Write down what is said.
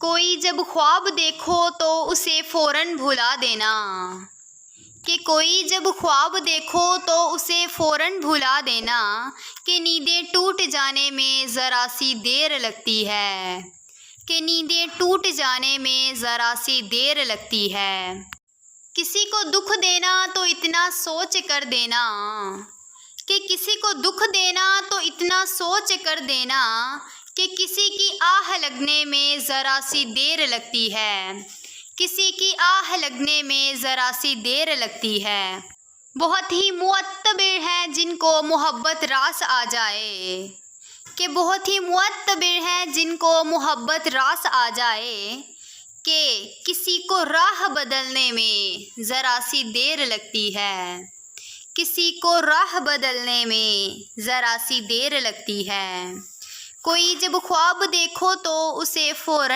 कोई जब ख्वाब देखो तो उसे फ़ौरन भुला देना। कि कोई जब ख्वाब देखो तो उसे फ़ौरन भुला देना। कि नींदें टूट जाने में ज़रा सी देर लगती है। कि नींदें टूट जाने में ज़रा सी देर लगती है। किसी को दुख देना तो इतना सोच कर देना। कि किसी को दुख देना तो इतना सोच कर देना। कि किसी की आह लगने में ज़रा सी देर लगती है। किसी की आह लगने में ज़रा सी देर लगती है। बहुत ही मुअत्तबिर हैं जिनको मोहब्बत रास आ जाए। कि बहुत ही मुअत्तबिर हैं जिनको मोहब्बत रास आ जाए। कि किसी को राह बदलने में ज़रा सी देर लगती है। किसी को राह बदलने में ज़रा सी देर लगती है। कोई जब ख्वाब देखो तो उसे फ़ौरन